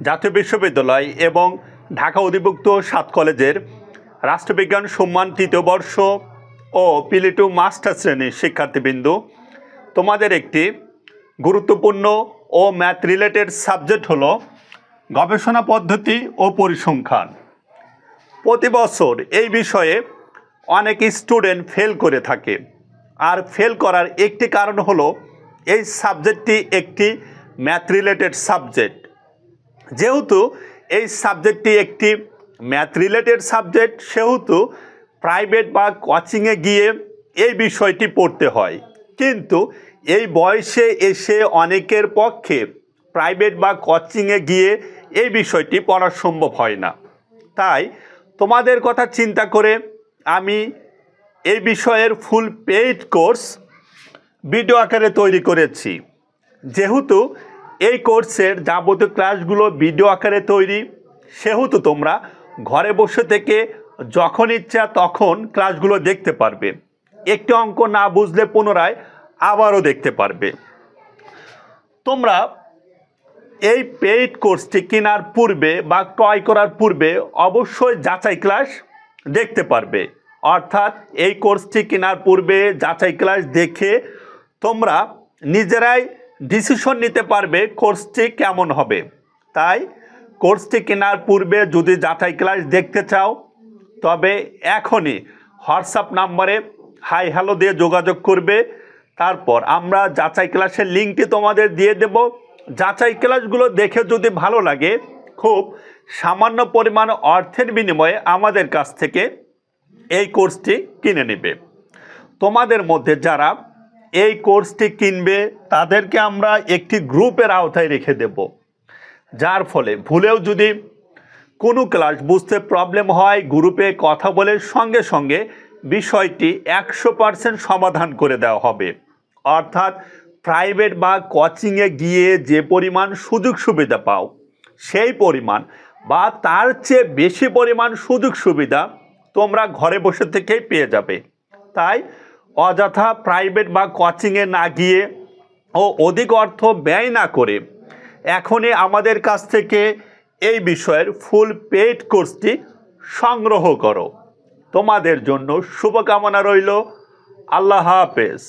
জাতীয় বিশ্ববিদ্যালয় এবং ঢাকা অধিভুক্ত 7 কলেজের রাষ্ট্রবিজ্ঞান সম্মান তৃতীয় বর্ষ ও পিলিটু মাস্টার শ্রেণীর শিক্ষার্থীবৃন্দ, তোমাদের একটি গুরুত্বপূর্ণ ও ম্যাথ রিলেটেড সাবজেক্ট হলো গবেষণা পদ্ধতি ও পরিসংখ্যান। প্রতি বছর এই বিষয়ে অনেক স্টুডেন্ট ফেল করে থাকে, আর ফেল করার একটি কারণ হলো এই সাবজেক্টটি একটি ম্যাথ রিলেটেড সাবজেক্ট। যেহেতু এই সাবজেক্টটি একটি ম্যাথ রিলেটেড সাবজেক্ট, সেহেতু প্রাইভেট বা কোচিংয়ে গিয়ে এই বিষয়টি পড়তে হয়। কিন্তু এই বয়সে এসে অনেকের পক্ষে প্রাইভেট বা কোচিংয়ে গিয়ে এই বিষয়টি পড়া সম্ভব হয় না। তাই তোমাদের কথা চিন্তা করে আমি এই বিষয়ের ফুল পেইড কোর্স ভিডিও আকারে তৈরি করেছি। যেহেতু এই কোর্সের যাবতীয় ক্লাসগুলো ভিডিও আকারে তৈরি, সেহেতু তোমরা ঘরে বসে থেকে যখন ইচ্ছা তখন ক্লাসগুলো দেখতে পারবে। একটি অঙ্ক না বুঝলে পুনরায় আবারও দেখতে পারবে। তোমরা এই পেইড কোর্সটি কেনার পূর্বে বা ক্রয় করার পূর্বে অবশ্যই যাচাই ক্লাস দেখতে পারবে। অর্থাৎ এই কোর্সটি কেনার পূর্বে যাচাই ক্লাস দেখে তোমরা নিজেরাই ডিসিশন নিতে পারবে কোর্সটি কেমন হবে। তাই কোর্সটি কেনার পূর্বে যদি যাচাই ক্লাস দেখতে চাও, তবে এখনই হোয়াটসঅ্যাপ নাম্বারে হাই হ্যালো দিয়ে যোগাযোগ করবে। তারপর আমরা যাচাই ক্লাসের লিঙ্কটি তোমাদের দিয়ে দেব। যাচাই ক্লাসগুলো দেখে যদি ভালো লাগে, খুব সামান্য পরিমাণ অর্থের বিনিময়ে আমাদের কাছ থেকে এই কোর্সটি কিনে নেবে। তোমাদের মধ্যে যারা এই কোর্সটি কিনবে তাদেরকে আমরা একটি গ্রুপের আওতায় রেখে দেব, যার ফলে ভুলেও যদি কোনো ক্লাস বুঝতে প্রবলেম হয়, গ্রুপে কথা বলে সঙ্গে সঙ্গে বিষয়টি 100% সমাধান করে দেওয়া হবে। অর্থাৎ প্রাইভেট বা কোচিংয়ে গিয়ে যে পরিমাণ সুযোগ সুবিধা পাও, সেই পরিমাণ বা তার চেয়ে বেশি পরিমাণ সুযোগ সুবিধা তোমরা ঘরে বসে থেকেই পেয়ে যাবে। তাই অযথা প্রাইভেট বা কোচিংয়ে না গিয়ে ও অধিক অর্থ ব্যয় না করে এখনই আমাদের কাছ থেকে এই বিষয়ের ফুল পেইড কোর্সটি সংগ্রহ করো। তোমাদের জন্য শুভকামনা রইল। আল্লাহ হাফেজ।